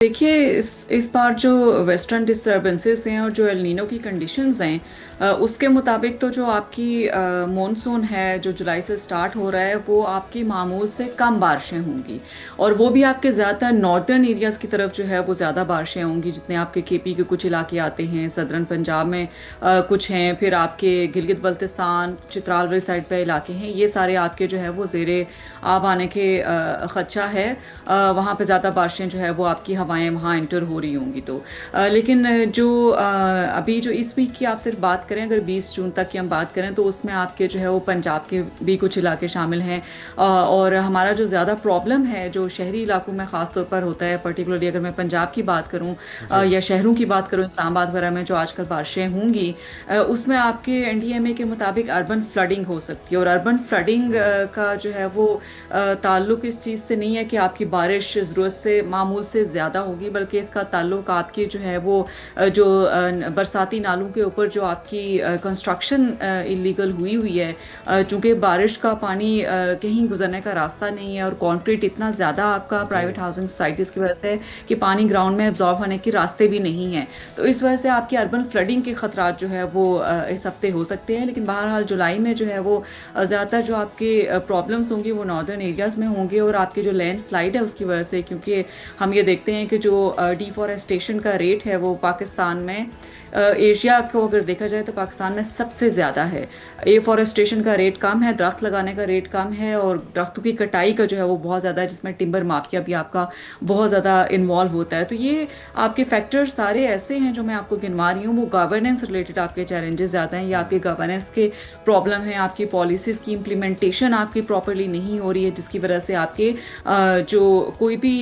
देखिए इस बार जो वेस्टर्न डिस्टर्बेंसेस हैं और जो एल नीनो की कंडीशंस हैं, उसके मुताबिक तो जो आपकी मॉनसून है जो जुलाई से स्टार्ट हो रहा है वो आपकी मामूल से कम बारिशें होंगी। और वो भी आपके ज़्यादातर नॉर्दर्न एरियाज़ की तरफ जो है वो ज़्यादा बारिशें होंगी, जितने आपके केपी के कुछ इलाके आते हैं, सदरन पंजाब में कुछ हैं, फिर आपके गिलगित बल्तिस्तान चित्राल वाली साइड पे इलाके हैं, ये सारे आपके जो है वो ज़ेरे आब आने के ख़दशा है। वहाँ पे ज़्यादा बारिशें जो है वो आपकी हवाएं वहाँ इंटर हो रही होंगी। तो लेकिन जो अभी जो इस वीक की आप सिर्फ बात करें, अगर 20 जून तक की हम बात करें तो उसमें आपके जो है वो पंजाब के भी कुछ इलाके शामिल हैं। और हमारा जो ज़्यादा प्रॉब्लम है जो शहरी इलाकों में ख़ास तौर पर होता है, पर्टिकुलरली अगर मैं पंजाब की बात करूँ जी। या शहरों की बात करूँ, इस्लामाबाद वगैरह में जो आजकल बारिशें होंगी, उसमें आपके एनडीएमए के मुताबिक अर्बन फ्लडिंग हो सकती है। और अर्बन फ्लडिंग का जो है वो ताल्लुक इस चीज़ से नहीं है कि आपकी बारिश ज़रूरत से मामूल से ज़्यादा होगी, बल्कि इसका ताल्लुक आपकी जो है वो जो बरसाती नालों के ऊपर जो आपकी कंस्ट्रक्शन इलीगल हुई है, चूँकि बारिश का पानी कहीं गुजरने का रास्ता नहीं है और कंक्रीट इतना ज़्यादा आपका जी। प्राइवेट हाउसिंग सोसाइटीज़ की वजह से कि पानी ग्राउंड में एब्जॉर्ब होने के रास्ते भी नहीं हैं। तो इस वजह से आपकी अर्बन फ्लडिंग के खतरात जो है वो इस हफ्ते हो सकते हैं। लेकिन बहरहाल जुलाई में जो है वो ज़्यादातर जो आपके प्रॉब्लम्स होंगी वो नॉर्दर्न एरियाज़ में होंगे। और आपके जो लैंड स्लाइड है उसकी वजह से, क्योंकि हम ये देखते हैं कि जो डिफॉरेस्टेशन का रेट है वो पाकिस्तान में, एशिया को अगर देखा जाए तो पाकिस्तान में सबसे ज़्यादा है। एफॉरेस्टेशन का रेट कम है, दरख्त लगाने का रेट कम है, और दरख्तों की कटाई का जो है वो बहुत ज़्यादा है, जिसमें टिम्बर माफिया भी आपका बहुत ज़्यादा इन्वॉल्व होता है। तो ये आपके फैक्टर्स सारे ऐसे हैं जो मैं आपको गिनवा रही हूँ। वो गवर्नेंस रिलेटेड आपके चैलेंजेस ज़्यादा हैं, या आपके गवर्नेंस के प्रॉब्लम है, आपकी पॉलिसीज़ की इम्प्लीमेंटेशन आपकी प्रॉपरली नहीं हो रही है, जिसकी वजह से आपके जो कोई भी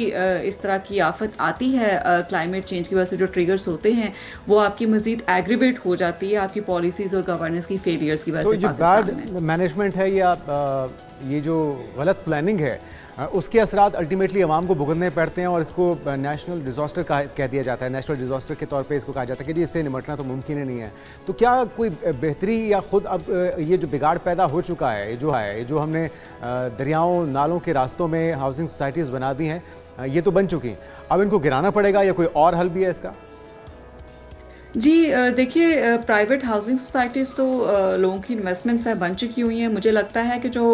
इस तरह की आफत आती है क्लाइमेट चेंज की वजह से, जो ट्रिगर्स होते हैं वो आपकी मज़ीद एग्रीवेट हो जाती है आपकी पॉलिसीज़ और गवर्नेंस की फेलियर्स की वजह तो से जो बैड पाकिस्तान में। मैनेजमेंट है या ये जो गलत प्लानिंग है, उसके असरात अल्टीमेटली आवाम को भुगतने पड़ते हैं और इसको नेशनल डिज़ास्टर कह दिया जाता है। नेशनल डिज़ास्टर के तौर पे इसको कहा जाता है कि जी इससे निपटना तो मुमकिन ही नहीं है। तो क्या कोई बेहतरी या खुद अब ये जो बिगाड़ पैदा हो चुका है, ये जो हमने दरियाओं नालों के रास्तों में हाउसिंग सोसाइटीज़ बना दी हैं, ये तो बन चुकी, अब इनको गिराना पड़ेगा या कोई और हल भी है इसका? जी देखिए, प्राइवेट हाउसिंग सोसाइटीज़ तो लोगों की इन्वेस्टमेंट्स है बन चुकी हुई हैं। मुझे लगता है कि जो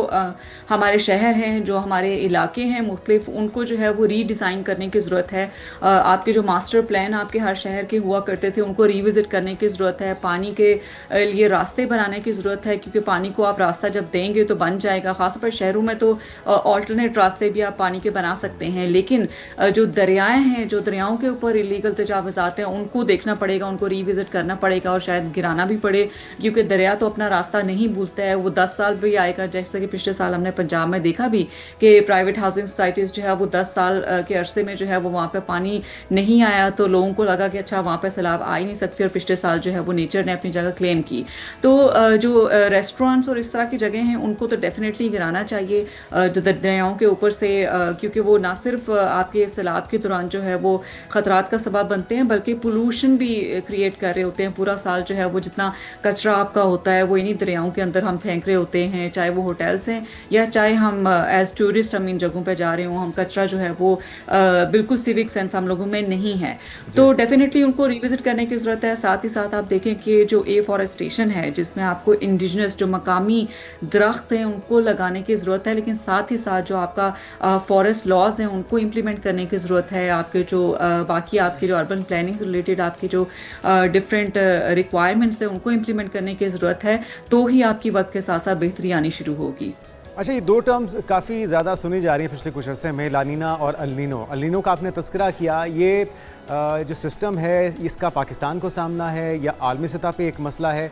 हमारे शहर हैं, जो हमारे इलाके हैं मुख्तलिफ, उनको जो है वो रीडिज़ाइन करने की ज़रूरत है। आपके जो मास्टर प्लान आपके हर शहर के हुआ करते थे उनको रिविज़िट करने की ज़रूरत है। पानी के लिए रास्ते बनाने की ज़रूरत है, क्योंकि पानी को आप रास्ता जब देंगे तो बन जाएगा। ख़ासतौर पर शहरों में तो ऑल्टरनेट रास्ते भी आप पानी के बना सकते हैं, लेकिन जो दरियाएँ हैं, जो दरियाओं के ऊपर इलीगल तजावज़ात हैं, उनको देखना पड़ेगा, उनको रिविजिट करना पड़ेगा और शायद गिराना भी पड़े, क्योंकि दरिया तो अपना रास्ता नहीं भूलता है। वो 10 साल भी आएगा, जैसे कि पिछले साल हमने पंजाब में देखा भी कि प्राइवेट हाउसिंग सोसाइटीज़ जो है वो 10 साल के अरसे में जो है वो वहाँ पे पानी नहीं आया, तो लोगों को लगा कि अच्छा वहाँ पे सैलाब आ ही नहीं सकते, और पिछले साल जो है वो नेचर ने अपनी जगह क्लेम की। तो जो रेस्टोरेंट्स और इस तरह की जगह हैं उनको तो डेफिनेटली गिराना चाहिए जो दरियाओं के ऊपर से, क्योंकि वो ना सिर्फ आपके सैलाब के दौरान जो है वो ख़तरात का सबब बनते हैं, बल्कि पोलूशन भी क्रिएट कर रहे होते हैं। पूरा साल जो है वो जितना कचरा आपका होता है वो इन्हीं दरियाओं के अंदर हम फेंक रहे होते हैं, चाहे वो होटल्स हैं या चाहे हम एज टूरिस्ट हम इन जगहों पे जा रहे हों। हम कचरा जो है वो बिल्कुल सिविक सेंस हम लोगों में नहीं है, जी। तो डेफिनेटली उनको रिविजिट करने की ज़रूरत है। साथ ही साथ आप देखें कि जो एफॉरेस्टेशन है, जिसमें आपको इंडिजिनस जो मकामी दरख्त हैं उनको लगाने की ज़रूरत है, लेकिन साथ ही साथ जो आपका फॉरेस्ट लॉज हैं उनको इम्प्लीमेंट करने की ज़रूरत है। आपके जो बाकी आपकी जो अर्बन प्लानिंग रिलेटेड आपकी जो डिफरेंट रिक्वायरमेंट्स हैं उनको इम्प्लीमेंट करने की ज़रूरत है, तो ही आपकी वक्त के साथ साथ बेहतरी आनी शुरू होगी। अच्छा, ये दो टर्म्स काफ़ी ज़्यादा सुनी जा रही हैं पिछले कुछ अरसे में, लानीना और अल नीनो का आपने तस्करा किया। ये जो सिस्टम है इसका पाकिस्तान को सामना है या आलमी सतह पे एक मसला है?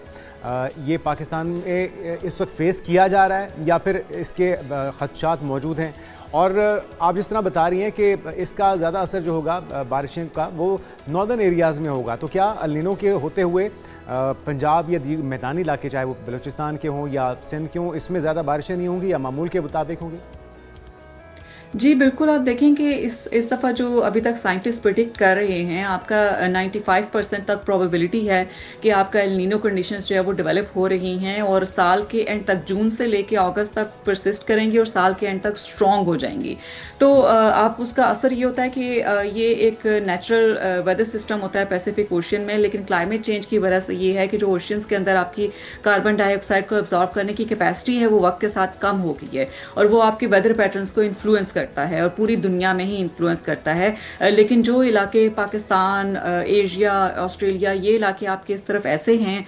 ये पाकिस्तान में इस वक्त फेस किया जा रहा है या फिर इसके खदशात मौजूद हैं? और आप जिस तरह बता रही हैं कि इसका ज़्यादा असर जो होगा बारिशें का वो नॉर्दर्न एरियाज़ में होगा, तो क्या अल नीनो के होते हुए पंजाब या मैदानी इलाके, चाहे वो बलूचिस्तान के हों या सिंध के हों, इसमें ज़्यादा बारिशें नहीं होंगी या मामूल के मुताबिक होंगी? जी, बिल्कुल, आप देखें कि इस दफ़ा जो अभी तक साइंटिस्ट प्रिडिक्ट कर रहे हैं, आपका 95% तक प्रोबेबिलिटी है कि आपका एल नीनो कंडीशंस जो है वो डेवलप हो रही हैं और साल के एंड तक, जून से लेके अगस्त तक परसिस्ट करेंगी और साल के एंड तक स्ट्रॉन्ग हो जाएंगी। तो आप उसका असर ये होता है कि ये एक नेचुरल वेदर सिस्टम होता है पैसिफिक ओशियन में, लेकिन क्लाइमेट चेंज की वजह से ये है कि जो ओशियंस के अंदर आपकी कार्बन डाइऑक्साइड को एब्जॉर्ब करने की कैपेसिटी है वो वक्त के साथ कम हो गई है, और वो आपके वेदर पैटर्न्स को इन्फ्लुएंस करता है और पूरी दुनिया में ही इन्फ्लुएंस करता है। लेकिन जो इलाके पाकिस्तान, एशिया, ऑस्ट्रेलिया, ये इलाके आपके इस तरफ ऐसे हैं,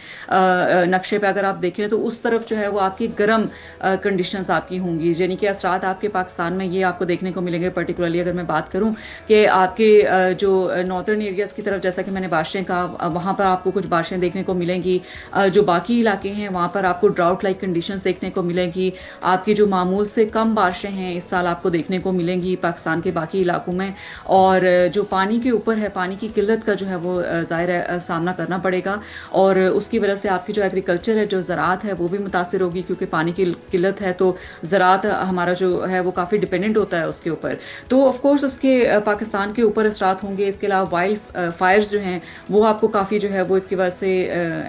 नक्शे पे अगर आप देखें तो उस तरफ जो है वो आपकी गर्म कंडीशंस आपकी होंगी, यानी कि असरात आपके पाकिस्तान में ये आपको देखने को मिलेंगे। पर्टिकुलरली अगर मैं बात करूं कि आपके जो नॉर्दर्न एरियाज की तरफ, जैसा कि मैंने बारिशें कहा, वहाँ पर आपको कुछ बारिशें देखने को मिलेंगी। जो बाकी इलाके हैं वहाँ पर आपको ड्राउट लाइक कंडीशंस देखने को मिलेंगी। आपकी जो मामूल से कम बारिशें हैं इस साल आपको देखने को मिलेंगी पाकिस्तान के बाकी इलाकों में। और जो पानी के ऊपर है, पानी की किल्लत का जो है वो ज़ाहिर है सामना करना पड़ेगा, और उसकी वजह से आपकी जो एग्रीकल्चर है, जो ज़राअत है, वो भी मुतासर होगी, क्योंकि पानी की किल्लत है तो ज़राअत हमारा जो है वो काफ़ी डिपेंडेंट होता है उसके ऊपर। तो ऑफ कोर्स उसके पाकिस्तान के ऊपर असरात होंगे। इसके अलावा वाइल्ड फायर्स जो हैं वो आपको काफ़ी जो है वो इसकी वजह से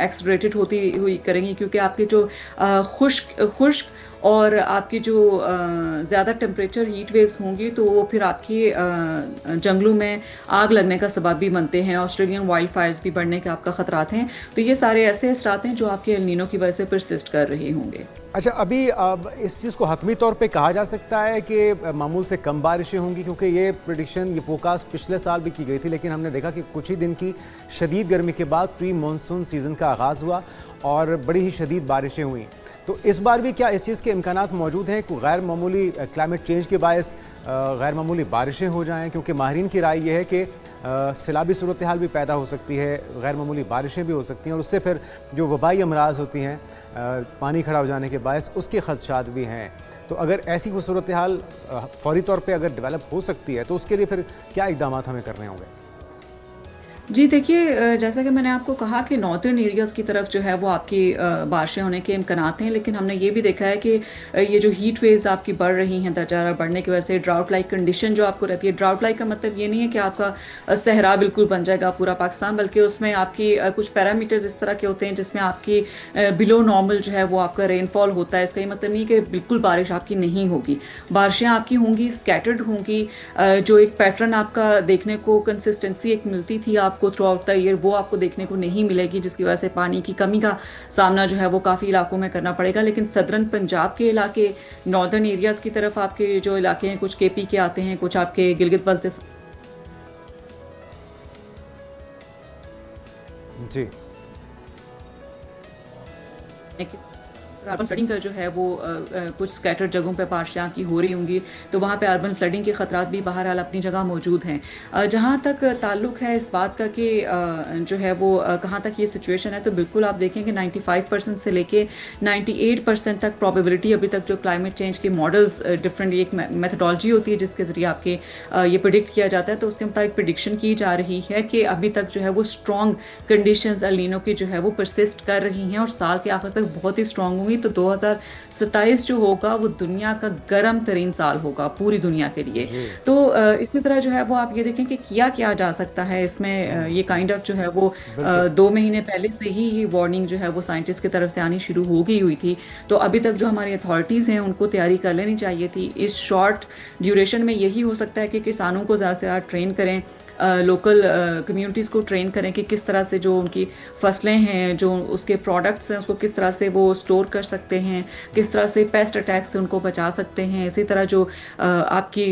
एक्सलरेटेड होती हुई करेंगी, क्योंकि आपके जो खुश्क खुश्क और आपकी जो ज़्यादा टेम्परेचर हीट वेव्स होंगी तो वो फिर आपकी जंगलों में आग लगने का सबब भी बनते हैं। ऑस्ट्रेलियन वाइल्ड फायर्स भी बढ़ने के आपका ख़तरात हैं। तो ये सारे ऐसे असरात हैं जो आपके एल नीनो की वजह से परसिस्ट कर रहे होंगे। अच्छा, अभी अब इस चीज़ को हतमी तौर पे कहा जा सकता है कि मामूल से कम बारिशें होंगी, क्योंकि ये प्रेडिक्शन, ये फोकास्ट पिछले साल भी की गई थी, लेकिन हमने देखा कि कुछ ही दिन की शदीद गर्मी के बाद प्री मानसून सीज़न का आगाज़ हुआ और बड़ी ही शदीद बारिशें हुई। तो इस बार भी क्या इस चीज़ के इम्कानात मौजूद हैं कि गैर मामूली क्लाइमेट चेंज के बायस गैर मामूली बारिशें हो जाएं? क्योंकि माहिरीन की राय यह है कि सैलाबी सूरत हाल भी पैदा हो सकती है, गैर मामूली बारिशें भी हो सकती हैं, और उससे फिर जो वबाई अमराज होती हैं पानी खड़ा हो जाने के बायस, उसके खदशात भी हैं। तो अगर ऐसी कोई सूरत हाल फौरी तौर पे अगर डेवलप हो सकती है तो उसके लिए फिर क्या इक़दाम हमें करने होंगे? जी देखिए, जैसा कि मैंने आपको कहा कि नॉर्दर्न एरियाज़ की तरफ जो है वो आपकी बारिशें होने के इम्कानात हैं, लेकिन हमने ये भी देखा है कि ये जो हीट वेव्स आपकी बढ़ रही हैं दरजारा बढ़ने की वजह से, ड्राउट लाइक कंडीशन जो आपको रहती है, ड्राउट लाइक का मतलब ये नहीं है कि आपका सहरा बिल्कुल बन जाएगा पूरा पाकिस्तान, बल्कि उसमें आपकी कुछ पैरामीटर्स इस तरह के होते हैं जिसमें आपकी बिलो नॉर्मल जो है वो आपका रेनफॉल होता है। इसका ये मतलब नहीं कि बिल्कुल बारिश आपकी नहीं होगी, बारिशें आपकी होंगी, स्कैटर्ड होंगी। जो एक पैटर्न आपका देखने को, कंसिस्टेंसी एक मिलती थी आपको थ्रू आउट द ईयर, वो आपको देखने को नहीं मिलेगी, जिसकी वजह से पानी की कमी का सामना जो है वो काफ़ी इलाकों में करना पड़ेगा। लेकिन सदरन पंजाब के इलाके, नॉर्दर्न एरियाज़ की तरफ आपके जो इलाके हैं, कुछ केपी के आते हैं, कुछ आपके गिलगित बल्तिस्तान जी। अर्बन फ्लडिंग का जो है वो कुछ स्कैटर्ड जगहों पे बारिशां की हो रही होंगी, तो वहाँ पे अर्बन फ्लडिंग के ख़तरात भी बहरहाल अपनी जगह मौजूद हैं। जहाँ तक ताल्लुक़ है इस बात का कि जो है वो कहाँ तक ये सिचुएशन है, तो बिल्कुल आप देखें कि 95% से लेके 98% तक प्रोबेबिलिटी अभी तक जो क्लाइमेट चेंज के मॉडल्स, डिफरेंट एक मेथडोलॉजी होती है जिसके ज़रिए आपके ये प्रिडिक्ट किया जाता है, तो उसके मुताबिक प्रिडिक्शन की जा रही है कि अभी तक जो है वो स्ट्रॉन्ग कंडीशंस एल नीनो की जो है वो परसिस्ट कर रही हैं और साल के आखिर तक बहुत ही स्ट्रॉन्ग होंगी। तो 2027 जो होगा वो दुनिया का गर्म तरीन साल होगा पूरी दुनिया के लिए। तो इसी तरह जो है वो आप ये देखें कि किया क्या जा सकता है इसमें। ये काइंड ऑफ जो है वो 2 महीने पहले से ही वार्निंग जो है वो साइंटिस्ट की तरफ से आनी शुरू हो गई हुई थी। तो अभी तक जो हमारी अथॉरिटीज़ हैं उनको तैयारी कर लेनी चाहिए थी। इस शॉर्ट ड्यूरेशन में यही हो सकता है कि किसानों को ज़्यादा से ज़्यादा ट्रेन करें, लोकल कम्युनिटीज़ को ट्रेन करें कि किस तरह से जो उनकी फसलें हैं, जो उसके प्रोडक्ट्स हैं, उसको किस तरह से वो स्टोर कर सकते हैं, किस तरह से पेस्ट अटैक से उनको बचा सकते हैं। इसी तरह जो आपकी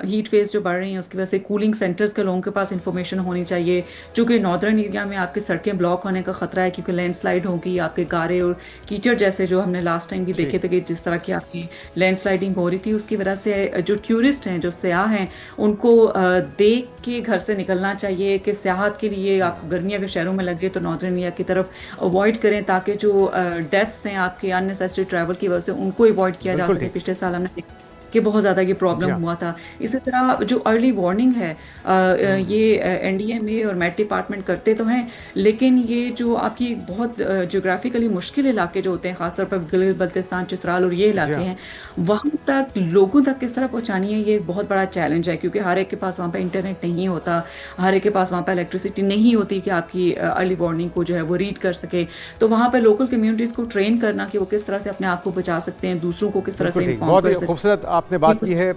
हीट वेव्स जो बढ़ रही हैं उसकी वजह से कूलिंग सेंटर्स के लोगों के पास इंफॉर्मेशन होनी चाहिए, चूँकि नॉर्दर्न एरिया में आपकी सड़कें ब्लॉक होने का ख़तरा है, क्योंकि लैंडस्लाइड होगी, आपके गारे और कीचड़ जैसे जो हमने लास्ट टाइम भी देखे थे कि जिस तरह की आपकी लैंडस्लाइडिंग हो रही थी, उसकी वजह से जो टूरिस्ट हैं, जो सयाह हैं, उनको देख के घर से निकलना चाहिए कि सियाहत के लिए आपको गर्मी अगर शहरों में लगे तो नॉर्दर्न एरिया की तरफ अवॉइड करें, ताकि जो डेथ्स हैं आपके अननेसेसरी ट्रैवल की वजह से उनको अवॉइड किया जा सके। पिछले साल हमने कि बहुत ज़्यादा ये जी प्रॉब्लम हाँ। हुआ था। इसी तरह जो अर्ली वार्निंग है, ये एनडीएमए और मेट डिपार्टमेंट करते तो हैं, लेकिन ये जो आपकी बहुत ज्योग्राफिकली मुश्किल इलाके जो होते हैं, खासतौर पर गिलगित बल्तिस्तान, चित्राल और ये जी इलाके हाँ। हैं, वहाँ तक लोगों तक किस तरह पहुँचानी है, ये एक बहुत बड़ा चैलेंज है, क्योंकि हर एक के पास वहाँ पे इंटरनेट नहीं होता, हर एक के पास वहाँ पे इलेक्ट्रिसिटी नहीं होती कि आपकी अर्ली वार्निंग को जो है वो रीड कर सके। तो वहाँ पे लोकल कम्युनिटीज़ को ट्रेन करना कि वो किस तरह से अपने आप को बचा सकते हैं, दूसरों को किस तरह बिल्कुल से ठीक, इन्फॉर्म बहुत कर ही सकते खूबसूरत आपने हैं, ये बात की कुछ है।